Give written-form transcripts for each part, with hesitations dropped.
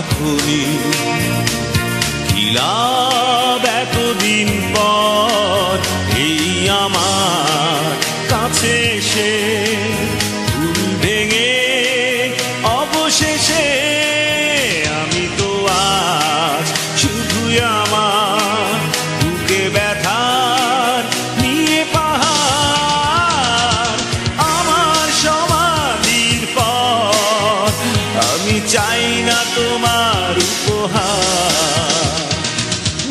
রাখুনি। কি লাভ এতদিন পর এই আমার কাছে এসে ফুল ভেঙে অবশেষে আমি তো আজ শুধুই আমার বুকে ব্যথার নিয়ে পাহাড়। আমার সমাধির পর আমি চাই না তোমার উপহার।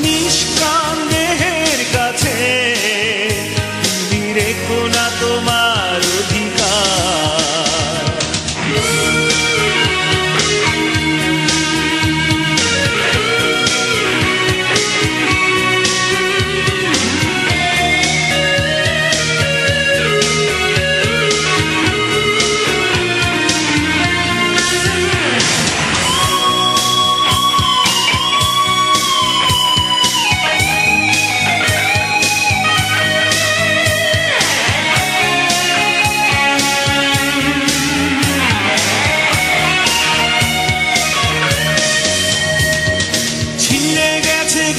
নিষ্কাম দেহের কাছে তুমি রেখো না তোমার অধিকার।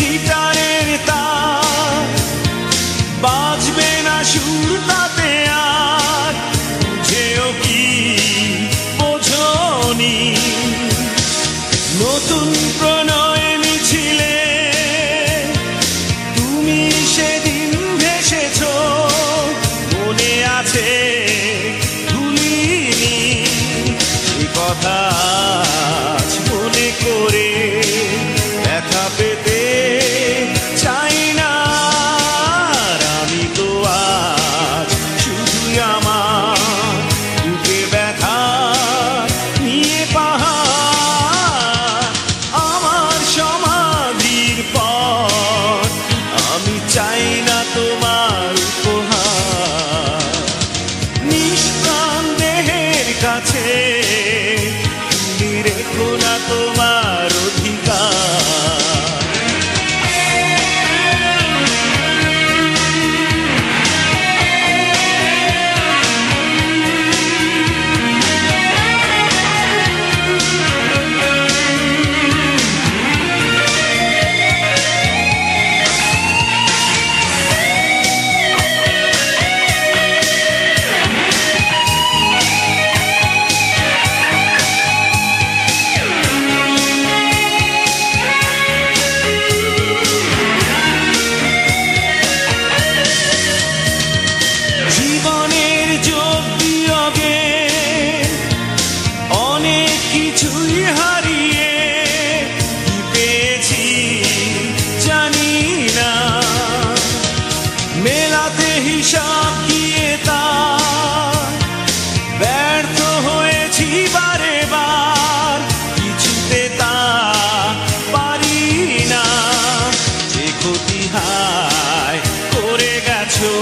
গিটারের তার বাজবে না সুর তাতে আর বুঝেও কি বোঝনি। নতুন প্রণয় মিছিলে তুমি সেদিন ভেসেছ, মনে আছে ভুলিনি সে কথা আজ মনে করে ব্যথা পেতে চাই না। আমি তো আজ শুধুই আমার বুকে ব্যথা নিয়ে পাহাড়। আমার সমাধির পর আমি চাই না তোমার উপহার। নিষ্কাম দেহের কাছে তুমি রেখো না তোমার অধিকার। জীবনের যোগ বিয়োগে অনেক কিছুই হারিয়ে কি পেয়েছি জানি না। মেলাতে হিসাব দিয়ে তা ব্যর্থ হয়েছি বারে বার, কিছুতে তা পারি না। যে ক্ষতি হায় করে গেছো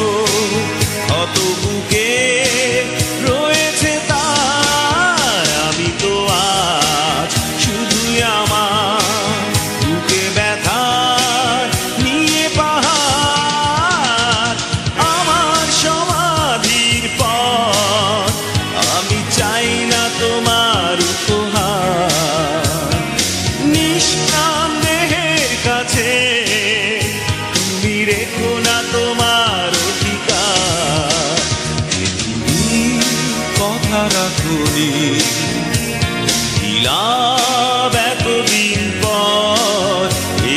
কত বুকে রয়েছে তার। আমি তো আজ শুধুই আমার বুকে ব্যথার নিয়ে পাহাড়। আমার সমাধির পর আমি চাই না তোমার উপহার। নিষ্কাম দেহের কাছে তুমি রেখো না তোমার অধিকার। তুমি কথা রাখুনি। কি লাভ এতদিন পর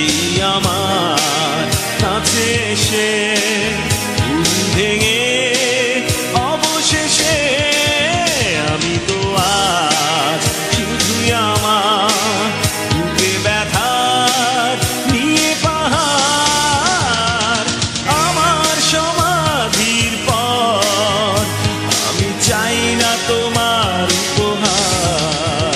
এই আমার কাছে এসে ফুল ভেঙে অবশেষে আমি তো আজ শুধুই আমার বুকে ব্যথার নিয়ে পাহাড়। আমার সমাধির পর আমি চাই না তোমার উপহার।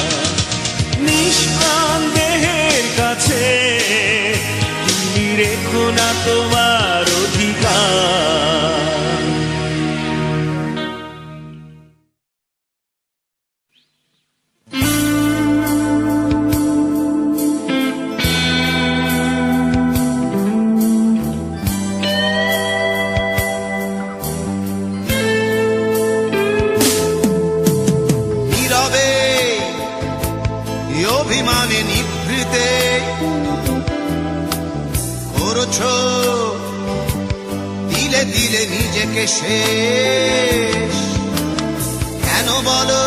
নিজেকে শেষ। কেন বলো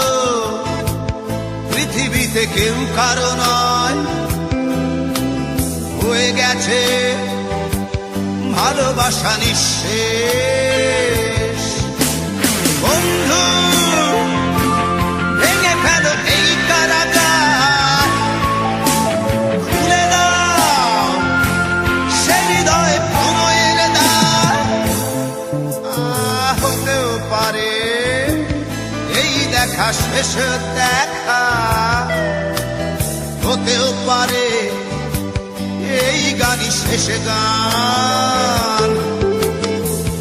পৃথিবীতে কেউ কারো নয়, হয়ে গেছে ভালোবাসা নিঃশেষ। বন্ধু ভেঙে ফেলো এই কারাগার, খুলে দাও সে হৃদয় প্রণয়ের দ্বার। হতেও পারে এই দেখা শেষ দেখা, হতেও পারে এই গানই শেষ গান,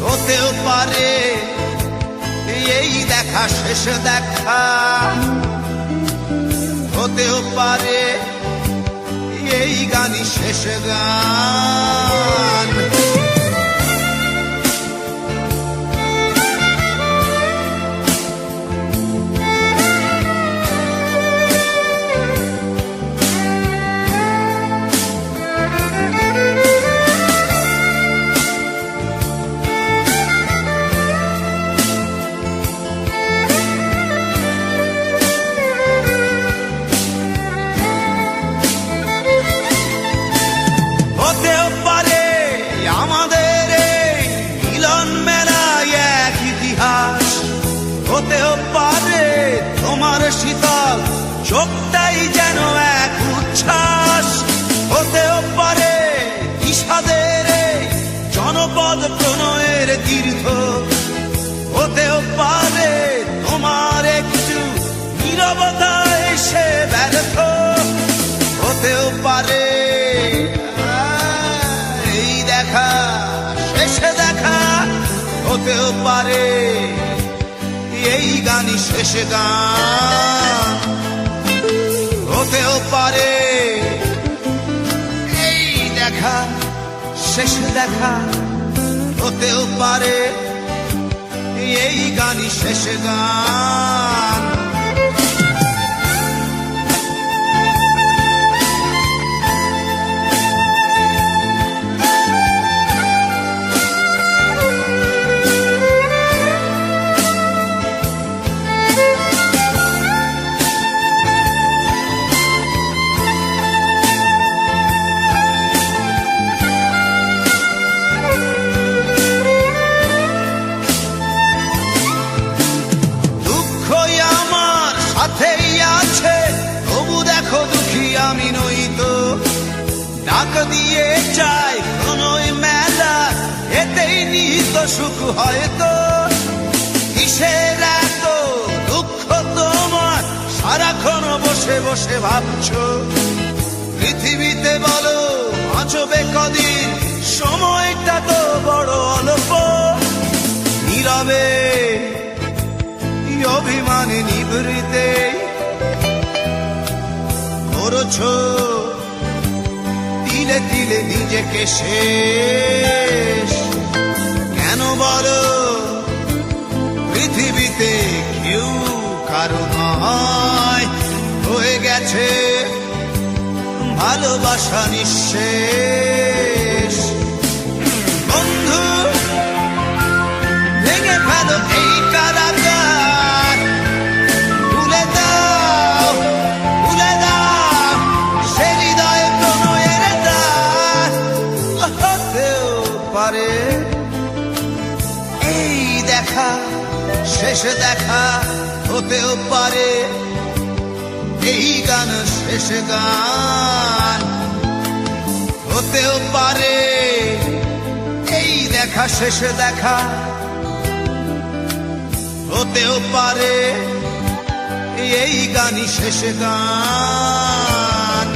হতেও পারে এই দেখা শেষ দেখা, হতেও পারে এই গানই শেষ গান। হতেও পারে আমাদের এই মিলন মেলায় এক ইতিহাস, হতেও পারে তোমার শীতল চোখটাই যেন এক উচ্ছ্বাস, হতেও পারে বিষাদের এই জনপদ প্রণয়ের তীর্থ, হতেও পারে তোমার একটু নীরবতা এসে ব্যর্থ, হতেও পারে দেখা শেষে দেখা, হতেও পারে এই গানই শেষ গান, হতেও পারে এই দেখা শেষ দেখা, হতেও পারে এই গানই শেষ গান। আমি নই তো ডাক দিয়ে চাই প্রণয় মেলা, এতেই নিহিত সুখ হয়তো। কিসের এত দুঃখ তোমার সারাক্ষণ বসে বসে ভাবছো, পৃথিবীতে বলো বাঁচবে কদিন, সময়টা তো বড় অল্প। নীরবে অভিমানে নিভৃতে করেছো তিলে তিলে নিজেকে শেষ। কেন বলো পৃথিবীতে কেউ কারো নয়, হয়ে গেছে ভালোবাসা নিঃশেষ। বন্ধু ভেঙে ফেলো এই কারাগার, ভুলে দাও ভুলে দাও সে হৃদয় প্রণয়ের দ্বার। হতেও পারে এই দেখা শেষ দেখা, হতেও পারে এই গান শেষ গান, হতেও পারে এই দেখা শেষ দেখা, হতেও পারে এই গানই শেষ গান।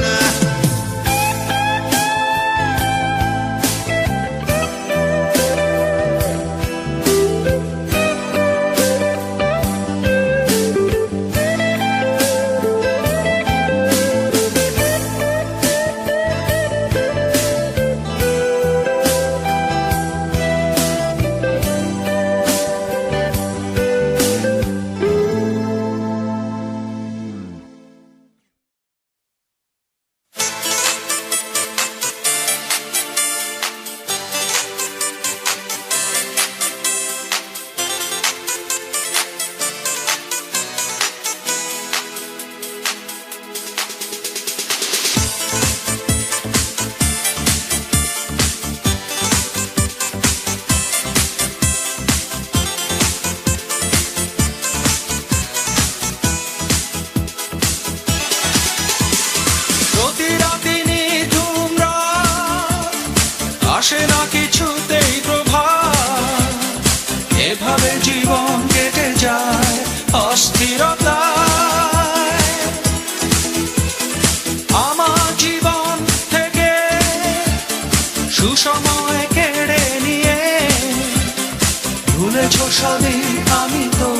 ভুলেছ সবই আমি তো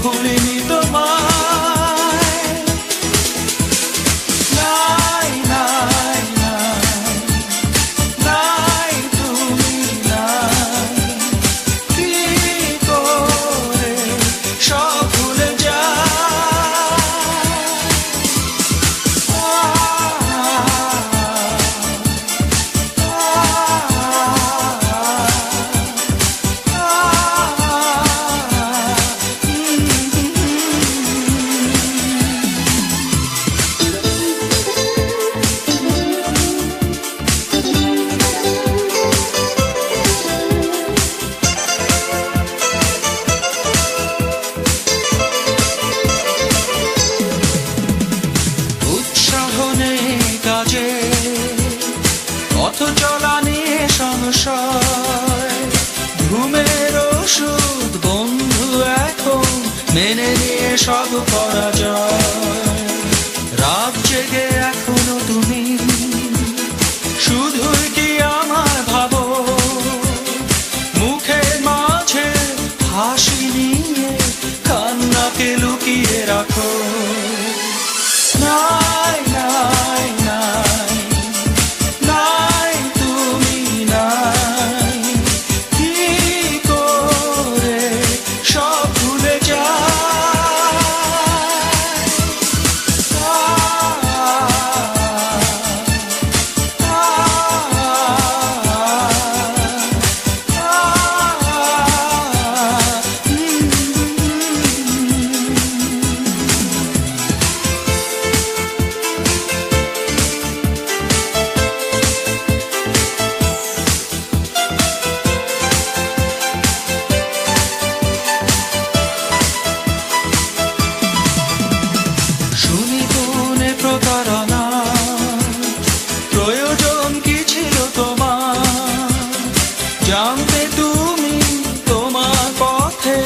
ভুলিনি তোমায়। নাই নাই নাই নাই তুমি নাই, কি করে সব ভুলে কাজে পথ চলা নিয়ে সংশয়, ঘুমের ওষুধ বন্ধু এখন মেনে নিয়ে সব করা যায়। রাত জেগে এখনো তুমি শুধুই কি আমার ভাবো, মুখের মাঝে হাসি নিয়ে কান্নাকে লুকিয়ে রাখো। নাই নাই নাই নাই তুমি নাই, কি করে সব ভুলে প্রতারণা, প্রয়োজন কি ছিল তোমার? জানতে তুমি তোমার পথে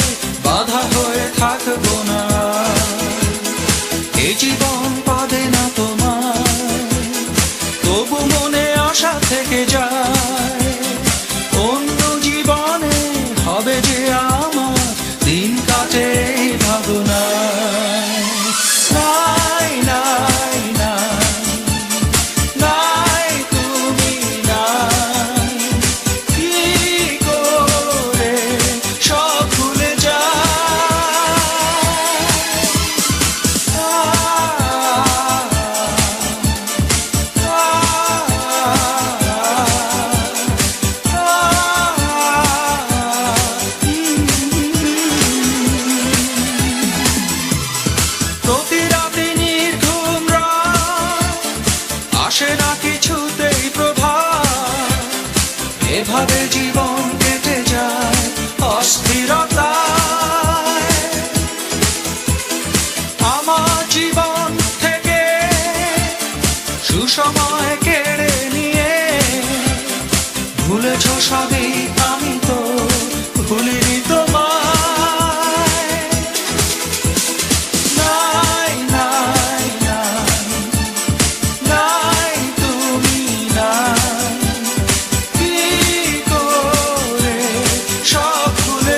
বাধা হয়ে থাকবো না। এ জীবন পাবে না তোমার, তবু মনে আশা থেকে যায় অন্য জীবনে হবে যে আমার দিন কাটে ভাবনায়। নাই নাই নাই নাই তুমি নাই, কি করে সব ভুলে প্রতি রাতে নির্ঘুম রাত, আসে না কিছুতেই প্রভাত, এভাবে জীবন কেটে যায় অস্থিরতায়। আমার জীবন থেকে সুসময় কেড়ে নিয়ে ভুলেছ সবই আমি তো ভুলিনি তোমায়। নাই নাই নাই নাই তুমি নাই, কি করে সব ভুলে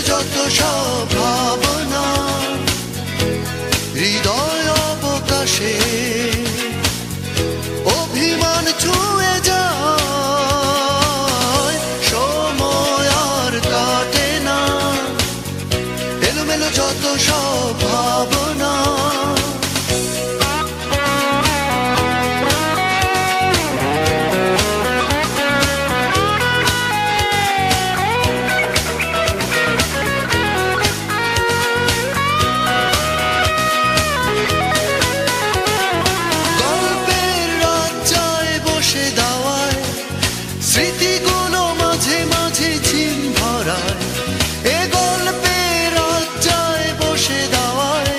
যত সব ভাবনা হৃদয় বসে অভিমান ছুঁয়ে যায়, সময় আর কাটে না, এলোমেলো যত সব ভাবনা। স্মৃতিগুলো মাঝে মাঝে ঝিম ধরায়, এ গল্পের রাজ্জায় বসে দাওয়ায়,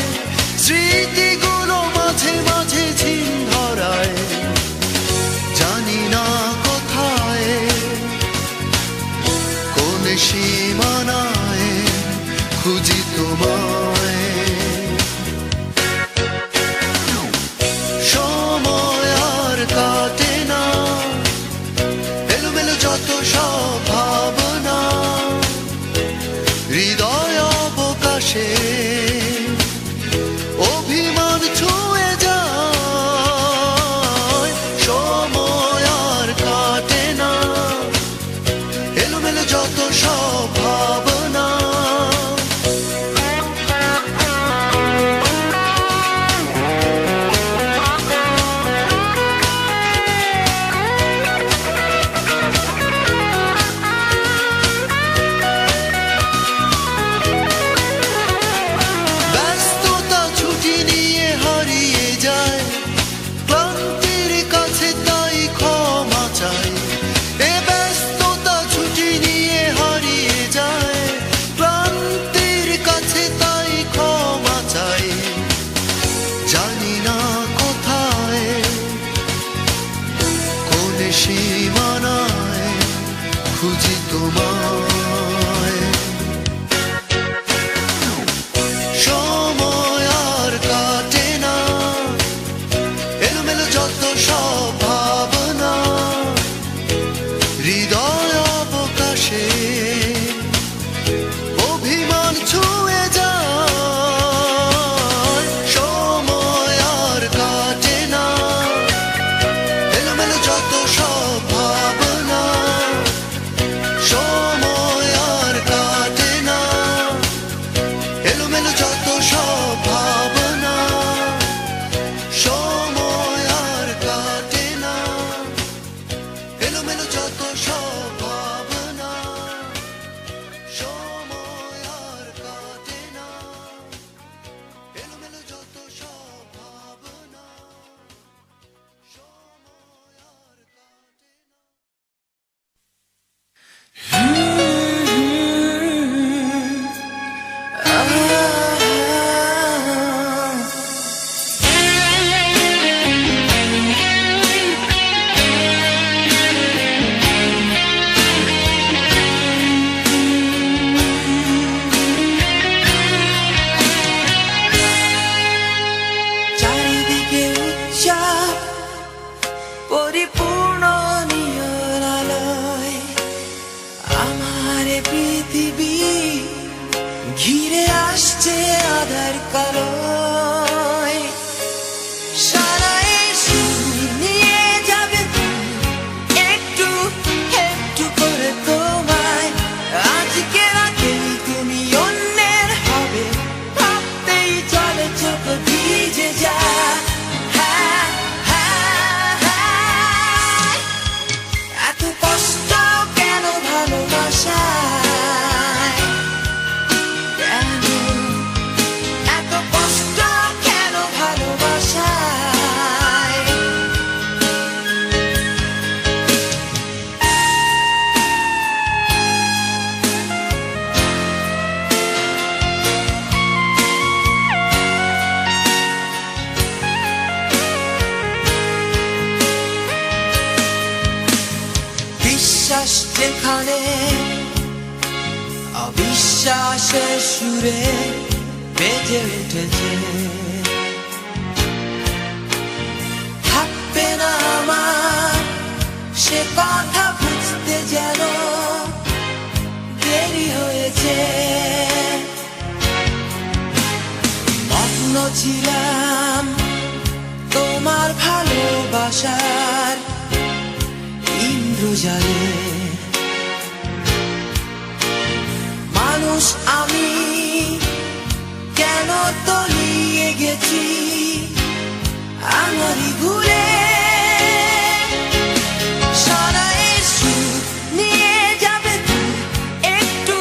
স্মৃতিগুলো মাঝে মাঝে ঝিম ধরায়। জানি না কোথায়, কোন সীমানায় খুঁজি তোমায়। সময় আর কাটে না, যত সব ভাবনা হৃদয় অবকাশে অভিমান ছুঁয়ে যায়, সময় আর কাটে না, এলোমেলো যত সব ভাবনা। সীমানায় খুঁজি তোমায়। সময় আর কাটে না, এলোমেলো যত সব ভাবনা হৃদয় অবকাশে অভিমান ছুঁয়ে যায়, সময় আর কাটে না, এলোমেলো যত সব ভাবনা। সময় আর কাটে না, এলোমেলো যত সব ভাবনা। সময় আর কাটে না, এলোমেলো যত সব ভাবনা। সময় আর কাটে না, এলোমেলো যত সব ভাবনা। চারিদিকে উৎসব পরিপূর্ণ নিয়রালয়, আমার পৃথিবী ঘিরে আসছে আধার কালোয়। সারাই নিয়ে যাবে একটু একটু করে তোমায়, আজকে রাতে তুমি অন্যের হবে, ভাবতেই চলে চোখ ভিজে যায়। এত কষ্ট কেন ভালোবাসায়, কেন এত কষ্ট কেন ভালোবাসায়। বিশ্বাস যেখানে অবিশ্বাসের সুরে বেজে উঠেছে, থাকবে না আমার সে কথা বুঝতে যেন দেরি হয়েছে। মগ্ন ছিলাম একটু জানে মানুষ আমি কেন তলিয়ে গেছি আমারই ভুলে সারায় সুর নিয়ে যাবে তুই একটু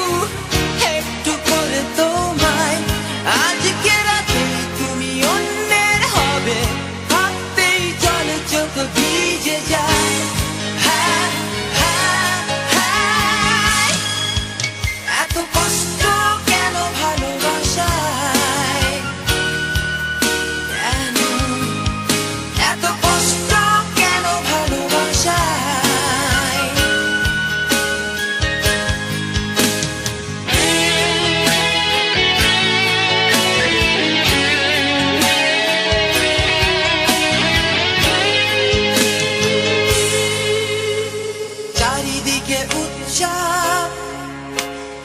একটু করে তোমায় আজকে রাতে তুমি অন্যের হবে ভাবতেই জলে চোখ ভিজে যায় হ্যাঁ হ্যাঁ হ্যাঁ এত কষ্ট কেন ভালোবাসায় কেন এত কষ্ট কেন ভালোবাসায় চারিদিকে উৎসব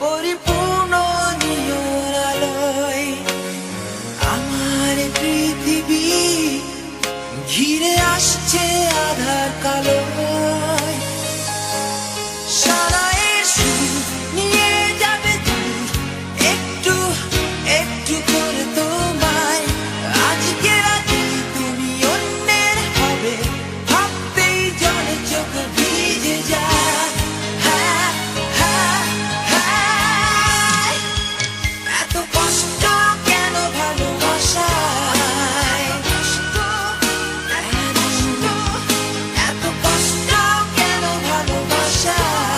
পরিপূর্ণ নিয়র আলোয় আমার পৃথিবী ঘিরে আসছে আধার কালোয় সারায় সুর নিয়ে যাবে তুই একটু একটু করে তোমায় আজকে রাতে তুমি অন্যের হবে ভাবতেই জলে চোখ ভিজে যায় হ্যাঁ হ্যাঁ হ্যাঁ এত কষ্ট কেন ভালোবাসায় এত কষ্ট কেন ভালোবাসায়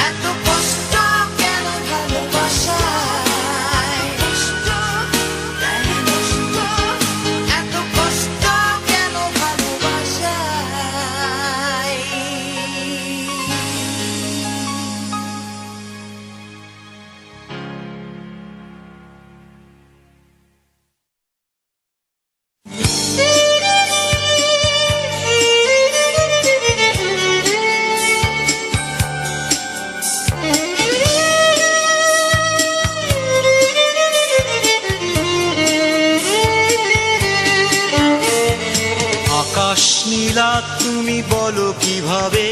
এত কষ্ট কেন ভালোবাসায় এত কষ্ট কেন ভালোবাসায় আকাশ নীলা তুমি বলো কিভাবে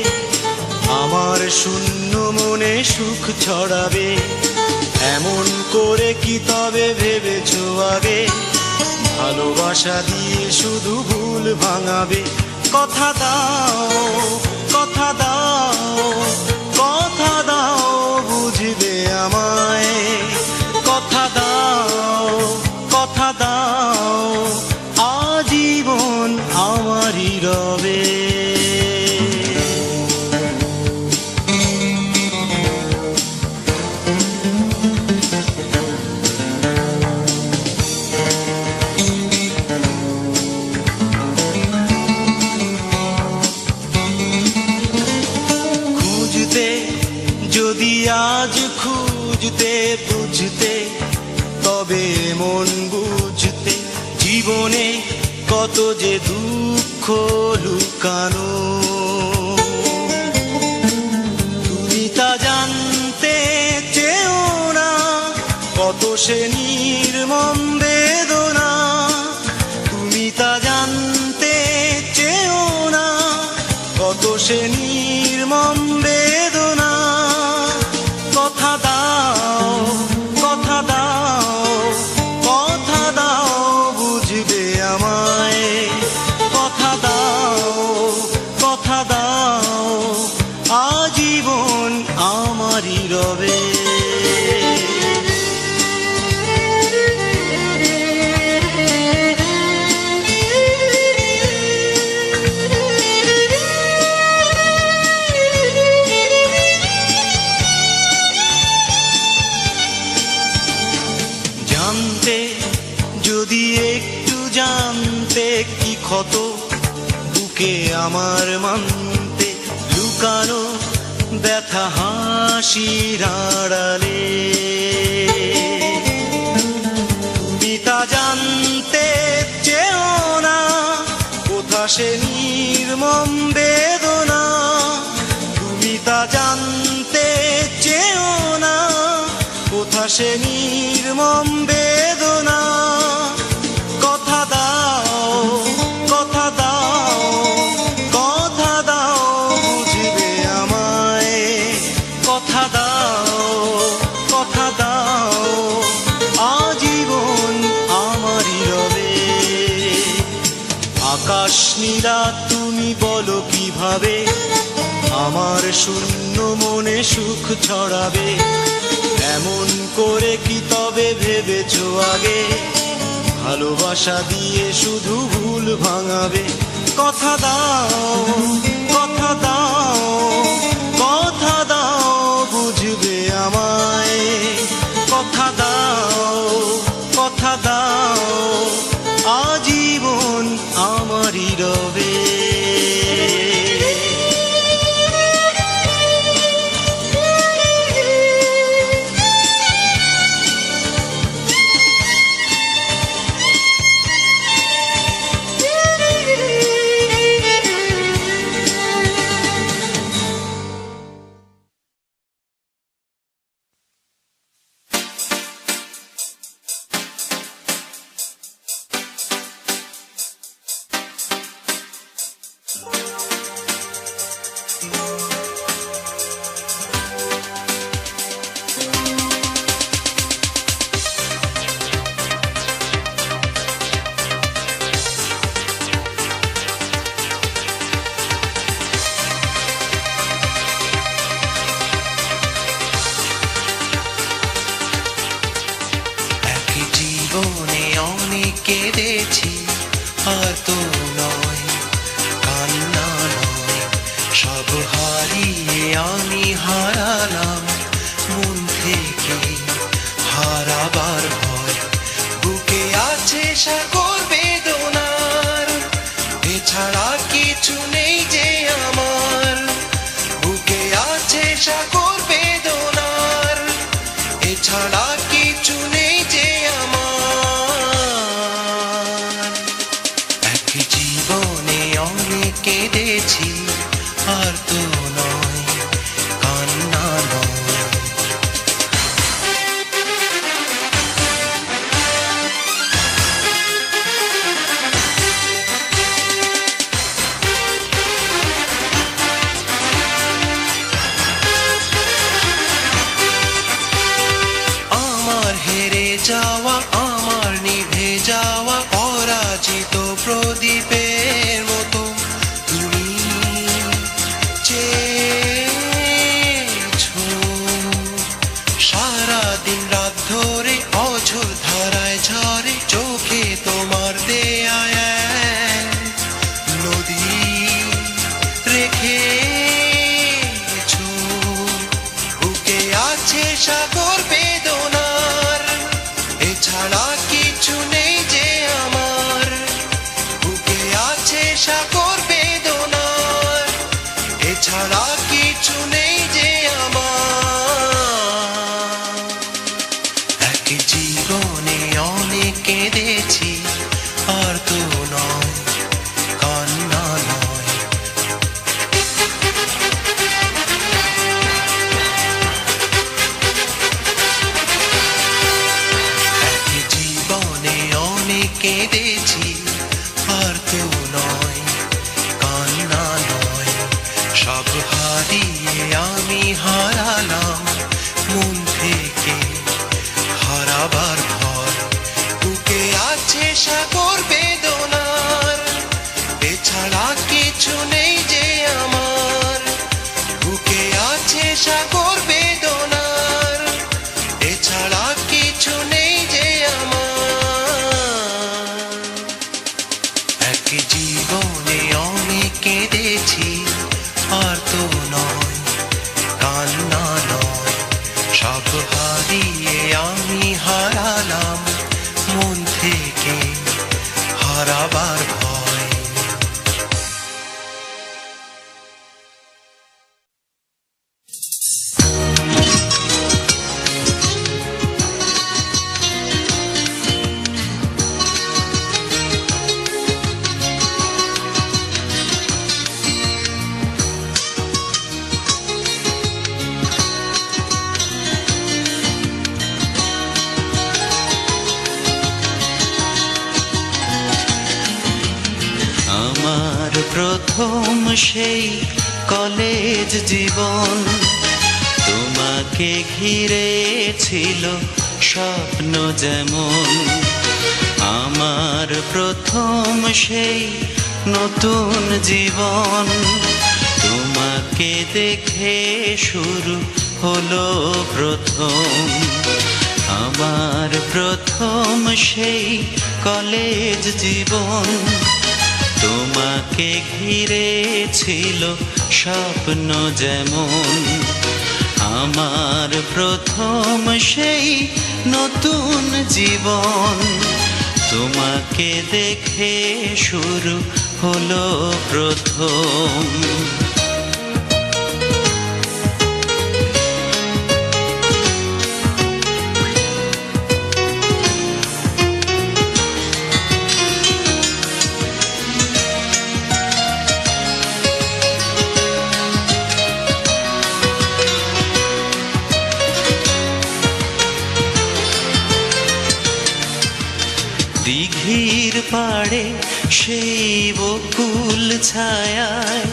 আমার শূন্য মনে সুখ ছড়াবে এমন করে কি তবে ভেবেছো আগে ভালোবাসা দিয়ে শুধু ভুল ভাঙাবে কথা দাও কথা দাও কথা দাও বুঝবে আমায় কথা দাও কথা দাও আজীবন আমারই রবে খুঁজতে যদি আজ খুঁজতে বুঝতে তবে মন বুঝতে জীবনে কত যে দুঃখ লুকানো তুমি তা জানতে চেও না কত সে নির্মম বেদনা তুমি তা জানতে চেও না কত সে নির্মম বেদনা কথা দাও কথা দাও কথা দাও বুঝবে আমায় কথা দাও কথা দাও আজীবন আমারই রবে জানতে যদি একটু জানতে কি ক্ষত বুকে আমার মানতে লুকানো ব্যথা হাসির আড়ালে তুমি তা জানতে চেও না কোথা সে নির্মম বেদনা তুমি তা জানতে চেও না কোথা সে নির্মম বেদনা কথা দাও কথা দাও নিরাত তুমি বলো কিভাবে আমার শূন্য মনে সুখ ছড়াবে। এমন করে কি তবে ভেবেছো আগে ভালোবাসা দিয়ে শুধু ভুল ভাঙাবে? কথা দাও, কথা দাও, কথা দাও বুঝবে আমায়। কথা দাও, কথা দাও, আজীবন আমারই রবে। জীবনে অনেক কেঁদেছি, আর তো নয়, কান্না নয়, সব হারিয়ে আমি হারালাম মন থেকে হারাবার ভয়। বুকে আছে সাগর বেদনার, এছাড়া কিছু নেই যে আমার। বুকে আছে সাগর বেদনার, এছাড়া কিছু নেই যে আমার। এক জীবনে অনেক কেঁদেছি, আর তো নয়, কান্না নয়। যাওয়া আমার নিভে যাওয়া পরাজিত প্রদীপের মতো তুমি চেয়েছো সারাদিন রাত ধরে অঝোর ধারায় ঝরে চোখে তোমার দেয়া নদী রেখেছো। বুকে আছে সাগর বেদনার, এছাড়া কিছু নেই যে আমার। বুকে আছে সাগর বেদনার, এছাড়া কিছু নেই যে আমার। এক জীবনে অনেক কেঁদেছি, আর তো নয়, কান্না নয়। কেঁদেছি, আর তো নয়, কান্না নয়, সব হারিয়ে আমি হারালাম মন থেকে হারাবার ভয়। বুকে আছে সাগর বেদনার, এছাড়া কিছু নেই যে আমার। বুকে আছে সাগর বেদনার, এছাড়া কিছু নেই যে আমার। জীবনে অনেক কেঁদেছি, আর তো নয়, কান্না নয়, সব হারিয়ে আমি হারালাম মন থেকে হারাবার ভয়। প্রথম সেই কলেজ জীবন, তোমাকে ঘিরে ছিল স্বপ্ন যেমন। আমার প্রথম সেই নতুন জীবন। তোমাকে দেখে শুরু হলো প্রথম, আমার প্রথম সেই কলেজ জীবন। তোমাকে ঘিরে ছিল স্বপ্ন যেমন, আমার প্রথম সেই নতুন জীবন। তোমাকে দেখে শুরু হলো প্রথম। দিঘির পাড়ে সেই বকুল ছায়ায়,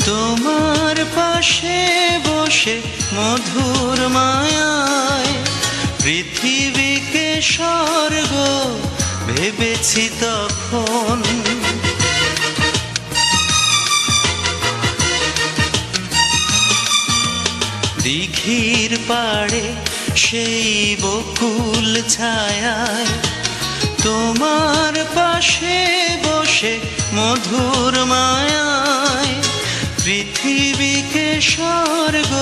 তোমার পাশে বসে মধুর মায়ায়, পৃথিবীকে স্বর্গ ভেবেছি তখন। দিঘির পাড়ে সেই বকুল ছায়ায়, তোমার পাশে বসে মধুর মায়ায়, পৃথিবীকে স্বর্গ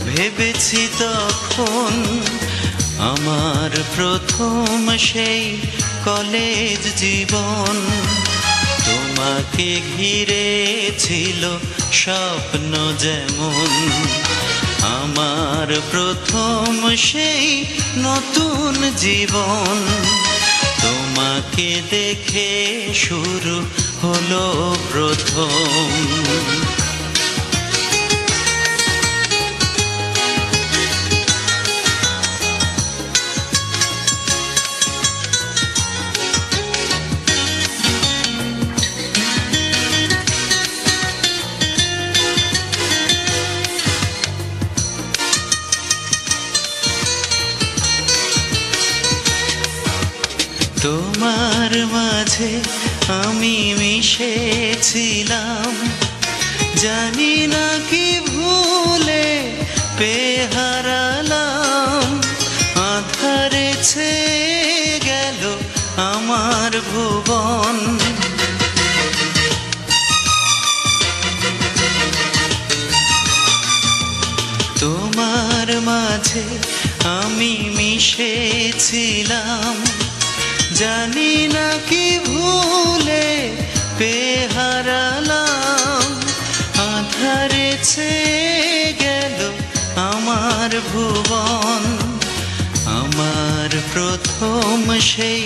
ভেবেছি তখন। আমার প্রথম সেই কলেজ জীবন। তোমাকে ঘিরে ছিল স্বপ্ন যেমন, আমার প্রথম সেই নতুন জীবন। তোমাকে দেখে শুরু হলো প্রথম। তোমার মাঝে আমি মিশেছিলাম, জানি না কি ভুলে পেয়ে হারালাম। আঁধারে ছেয়ে গেল আমার ভুবন, তোমার মাঝে আমি মিশেছিলাম, জানি না কি ভুলে পেয়ে হারালাম। আঁধারে ছেয়ে গেল আমার ভুবন, আমার প্রথম সেই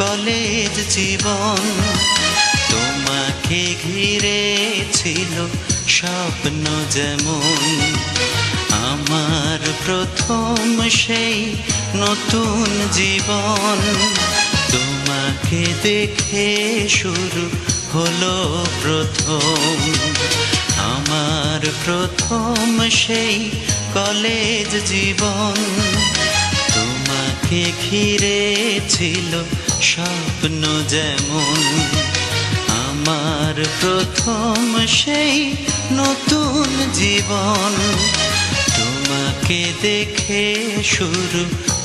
কলেজ জীবন। তোমাকে ঘিরে ছিল স্বপ্ন যেমন, আমার প্রথম সেই নতুন জীবন। তোমাকে দেখে শুরু হলো প্রথম, আমার প্রথম সেই কলেজ জীবন। তোমাকে ঘিরে ছিল স্বপ্ন যেমন, আমার প্রথম সেই নতুন জীবন। তোমাকে দেখে শুরু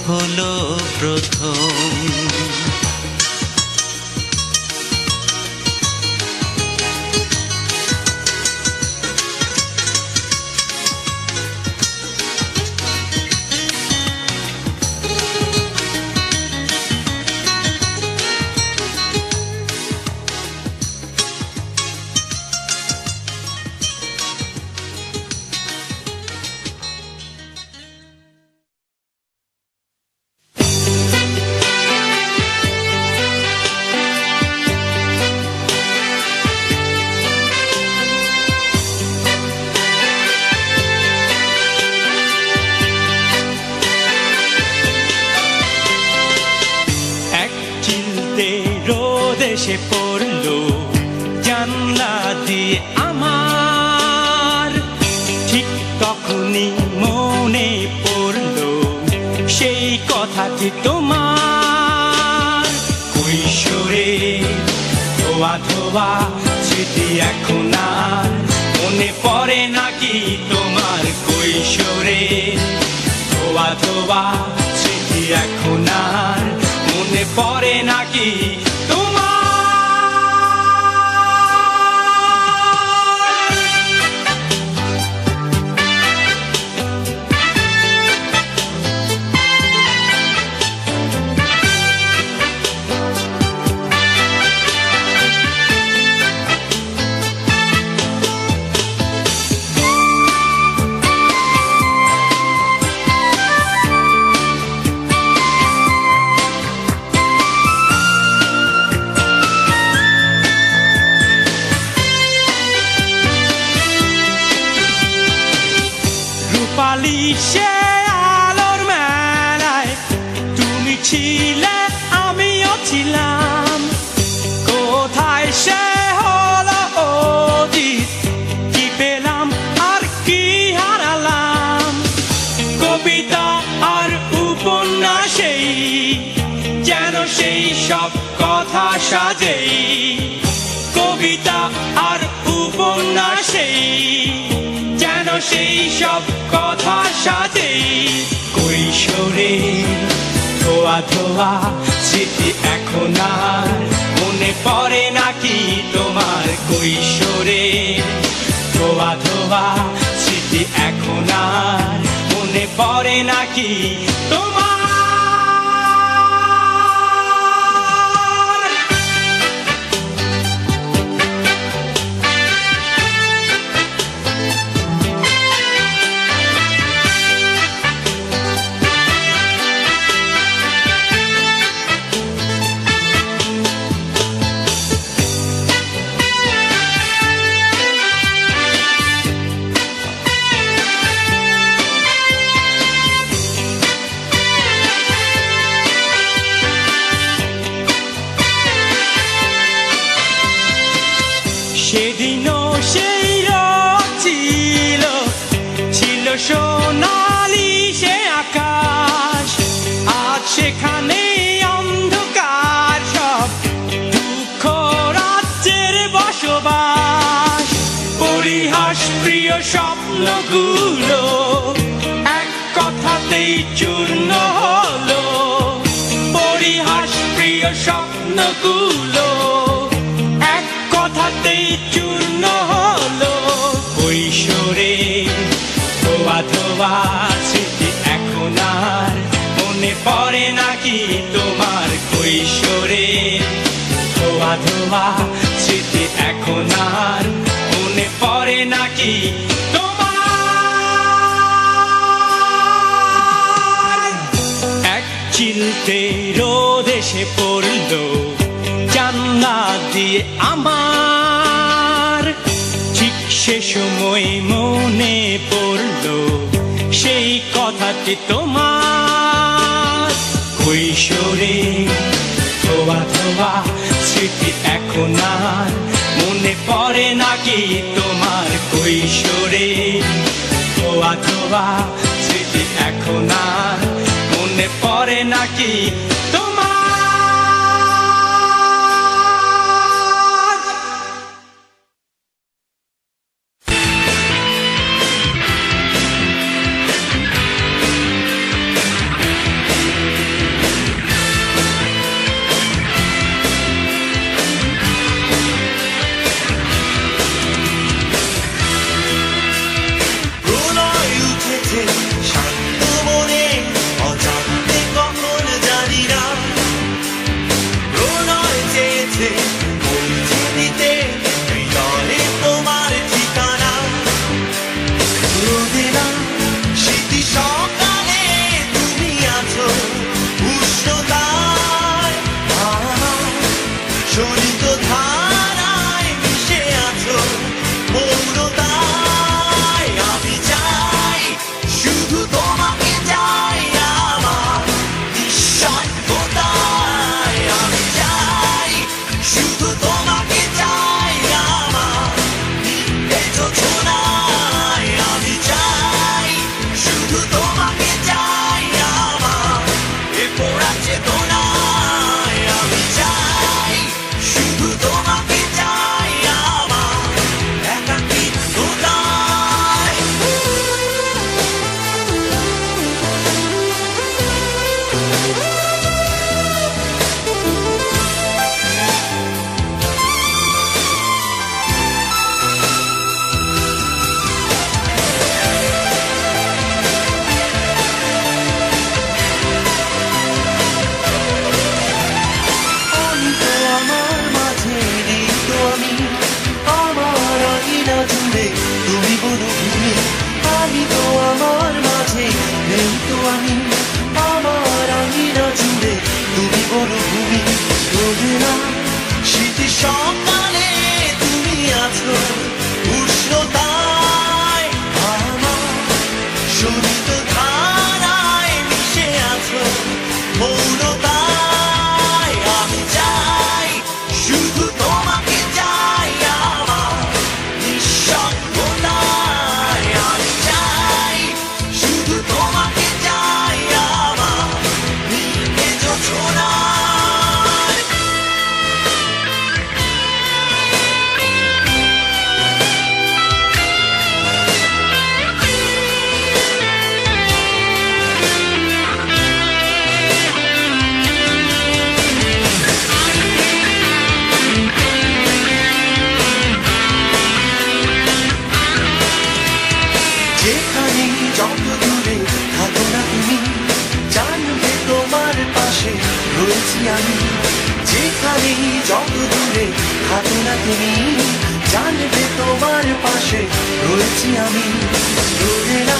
হলো প্রথম। এসে পড়লো জানলা দিয়ে আমার, ঠিক তখনই মনে পড়লো সেই কথাটি তোমার। কৈশোরে ধোয়া অথবা স্মৃতি এখন আর মনে পড়ে নাকি তোমার কৈশোরে অথবা স্মৃতি এখন আর মনে পড়ে নাকি তোমার রূপালি সে আলোর মেলায় তুমি ছিলে আমিও ছিলাম কোথায় সে হলো অতীত কি পেলাম আর কি হারালাম কবিতা আর উপন্যাসেই যেন সেই সব কথা সাজেই কবিতা আর উপন্যাসেই যেন সেই সব কথা সাজে কৈশোরে ধোয়া ধোয়া স্মৃতি এখন আর মনে পড়ে নাকি তোমার কৈশোরে ধোয়া ধোয়া স্মৃতি এখন আর মনে পড়ে নাকি তোমার সেদিনও সেই ছিল ছিল সোনালি সে আকাশ আজ সেখানে অন্ধকার সব দুঃখ রাজ্যের বসবাস পরিহাস প্রিয় স্বপ্নগুলো এক কথাতেই চূর্ণ হলো পরিহাস প্রিয় স্বপ্নগুলো কথাতেই চূর্ণ হলো কৈশোরে ধোয়া ধোয়া স্মৃতি এখন আর মনে পড়ে নাকি তোমার কৈশোরে ধোয়া ধোয়া স্মৃতি এখন আর মনে পড়ে নাকি তোমার এক চিলতে রোদ এসে পড়লো জানলা দিয়ে আমার ঠিক সে সময় মনে পড়লো সেই কথাটি তোমার কৈশোরে ধোয়া ধোয়া স্মৃতি এখন আর মনে পড়ে নাকি তোমার কৈশোরে ধোয়া ধোয়া স্মৃতি এখন আর মনে পড়ে নাকি তোমার শান্ত মনে অজান্তে কখন জানি না মরুভূমি রোদে না শীতের সকালে তুমি আছো উষ্ণতায় আমার শোণিত ধারায় মিশে আছো মৌনতায় আমি চাই শুধু তোমাকে চাই আমার নিঃসঙ্গতায় আমি চাই শুধু তোমাকে চাই আমার নীলে জোছনায় যেখানে যত দূরে থাকো না তুমি জানবে তোমার পাশে রয়েছি আমি যেখানে যত দূরে থাকো না তুমি জানবে তোমার পাশে রয়েছি আমি রোদে না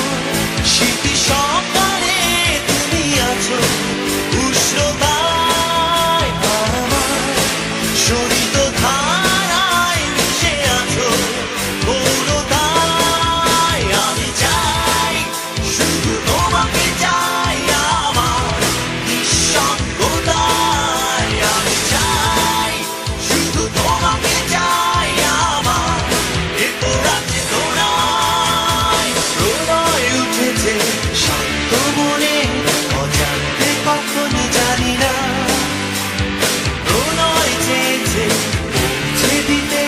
শীতি সকালে তুমি আছো উষ্ণতায় আমার শোণিত ধারায় মিশে আছো মৌনতায় আমি চাই শুধু তোমাকে চাই আমার নিঃসঙ্গতায় আমি চাই শুধু তোমাকে চাই আমার এপরা চেতনায় প্রলয় উঠেছে শান্ত মনে অজান্তে কখন জানি না প্রলয় চেয়েছে পৌঁছে দিতে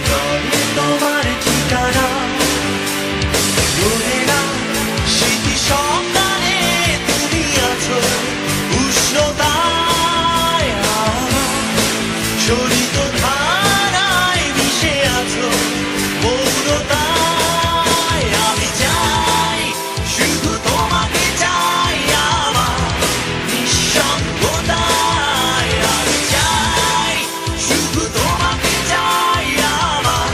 তবে তোমার ঠিকানা রোদে না শীতি সকালে তুমি আছো উষ্ণতায় আমার শোণিত ধারায় মিশে আছো মৌনতায় আমি চাই শুধু তোমাকে চাই আমার নিঃসঙ্গতায় আমি চাই শুধু তোমাকে চাই আমার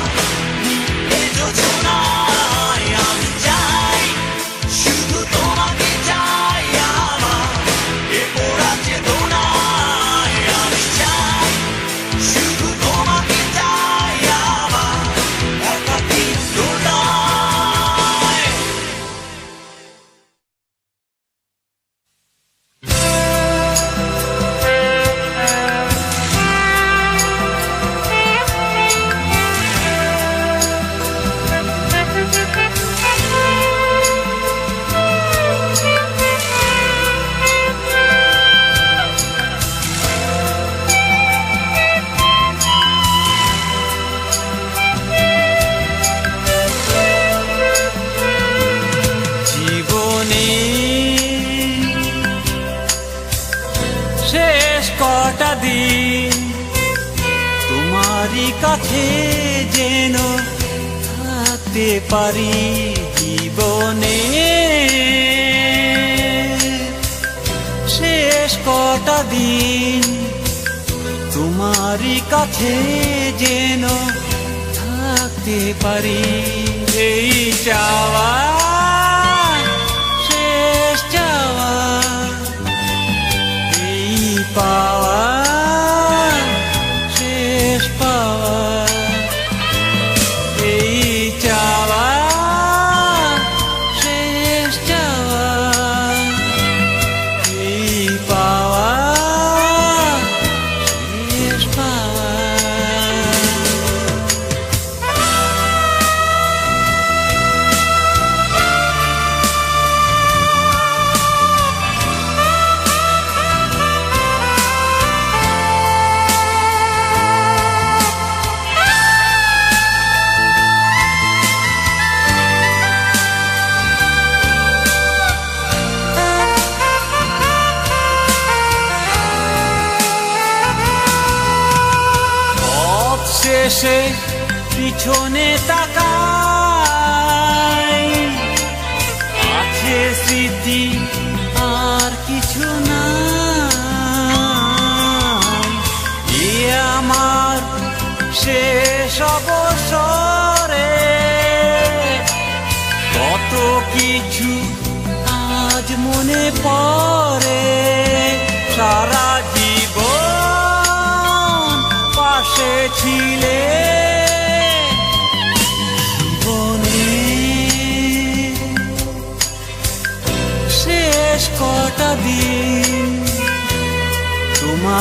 নীলে জোছনায় আমি চাই শুধু তোমাকে চাই আমার এপরা চেতনায় আমি চাই শুধু তোমাকে চাই আমার একাকিত্বতায় জীবনে শেষ কটা দিন তোমারই কাছে যেন থাকতে পারি জীবনে শেষ কটা দিন তোমারই কাছে যেন থাকতে পারি এই চাওয়া শেষ চাওয়া এই পাওয়া শেষ পাওয়া এই চাওয়া শেষ চাওয়া এই পাওয়া শেষ পাওয়া শেষে পিছনে তাকাই আছে স্মৃতি আর কিছু নাই এ আমার শেষ অবসরে কত কিছু আজ মনে পড়ে সারা জীবন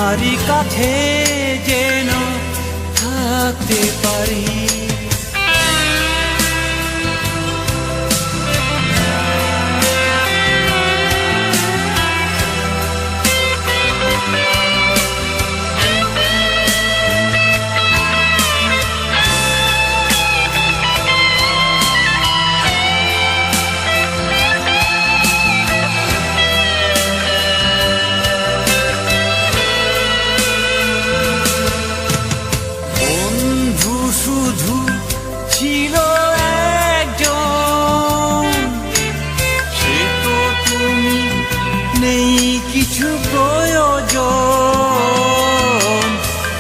তোমারই কাছে যেন থাকতে পারি। শুধু ছিল একজন, সে তো তুমি, নেই কিছু প্রয়োজন।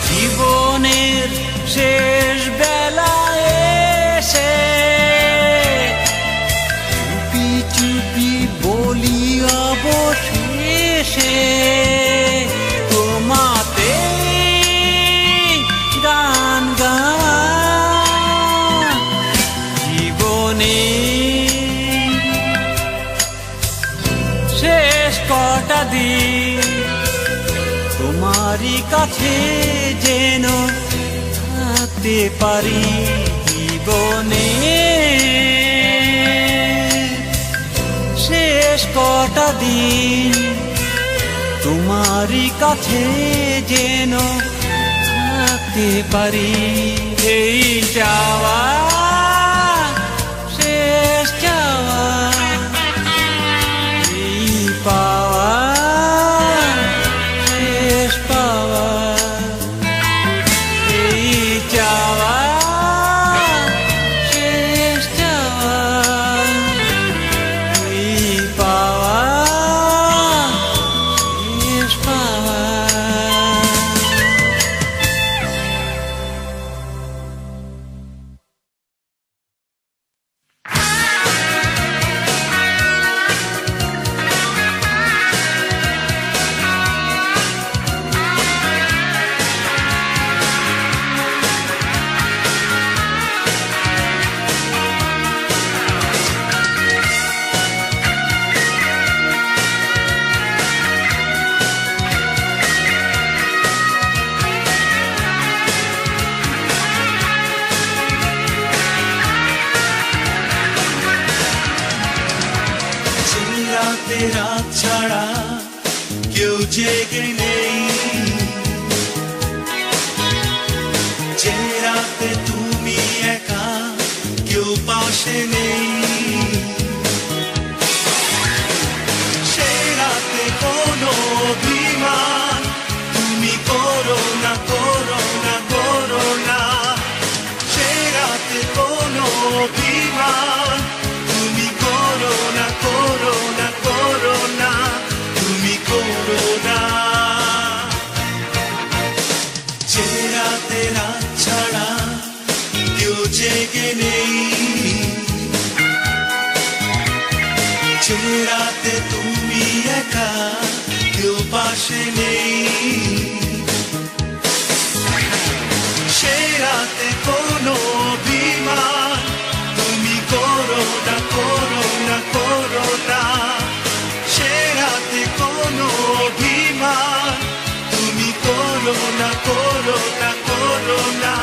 জীবনের শেষ বেলায় এসে চুপি চুপি বলি অবশেষে তোমাতে গান গাওয়া জীবনে শেষ কটা দিন তোমারই কাছে যেন থাকতে পারি। জীবনে শেষ কটা দিন তোমারই কাছে যেন থাকতে পারি। এই চাওয়া শেষ চাওয়া, এই পাওয়া শেষ পাওয়া, এই চাওয়া শেষ চাওয়া, এই পাওয়া শেষ পাওয়া। রাত ছাড়া কেউ জেগে নেই, যে রাতে তুমি একা কেউ পাশে নেই, সে রাতে কোনো অভিমান তুমি করো না, করো না, করো না। সে রাতে কোনো অভিমান তুমি করো না, করো না, করো না, তুমি করো না। যে রাতে রাত ছাড়া কেউ জেগে নেই, যে রাতে তুমি একা কেউ পাশে নেই, সে রাতে কোনো অভিমান তুমি করো না, করো না, করো না। সে রাতে কোনো অভিমান তুমি করো না, করো না, করো না,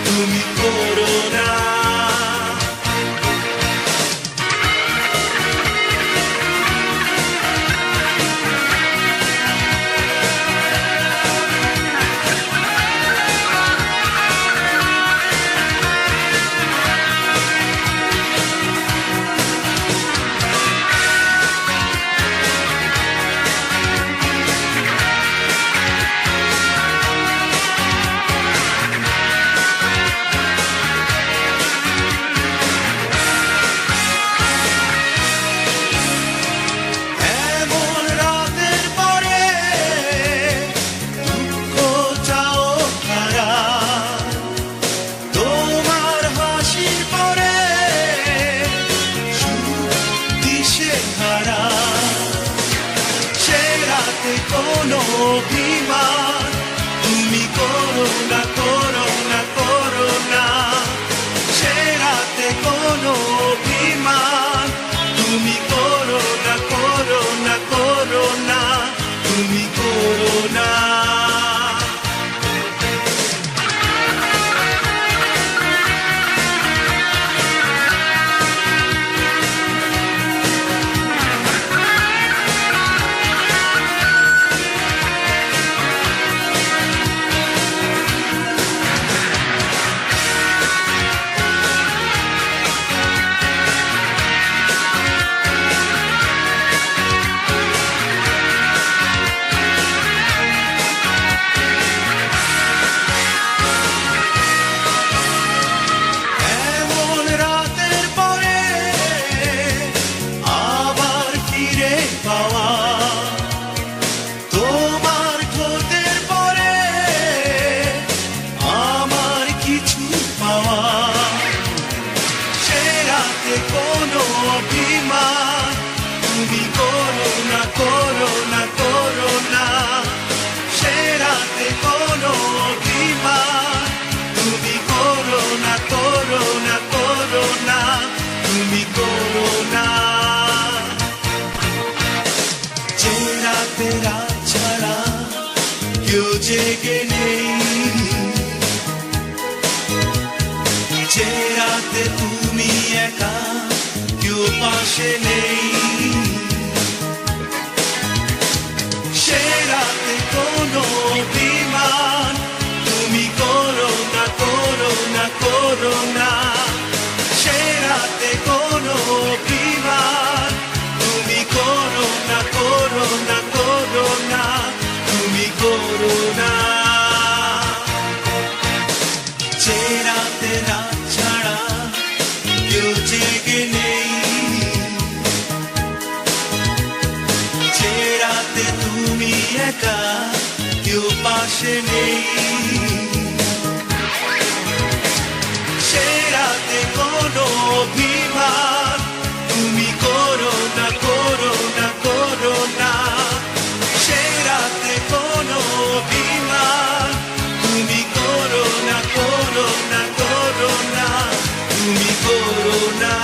তুমি করো না। জেগে নেই যে রাতে তুমি একা কেউ পাশে নেই সে রাতে কোনো অভিমান তুমি করো না করো না করো না সে রাতে কোনো অভিমান তুমি করো না করো না করো না তুমি করো না যে রাতে রাত ছাড়া কেউ জেগে নেই যে রাতে তুমি একা কেউ পাশে নেই সে রাতে কোনো অভিমান তুমি করো না করো না করো না সে রাতে কোনো অভিমান তুমি করো না করো না করো না তুমি করো না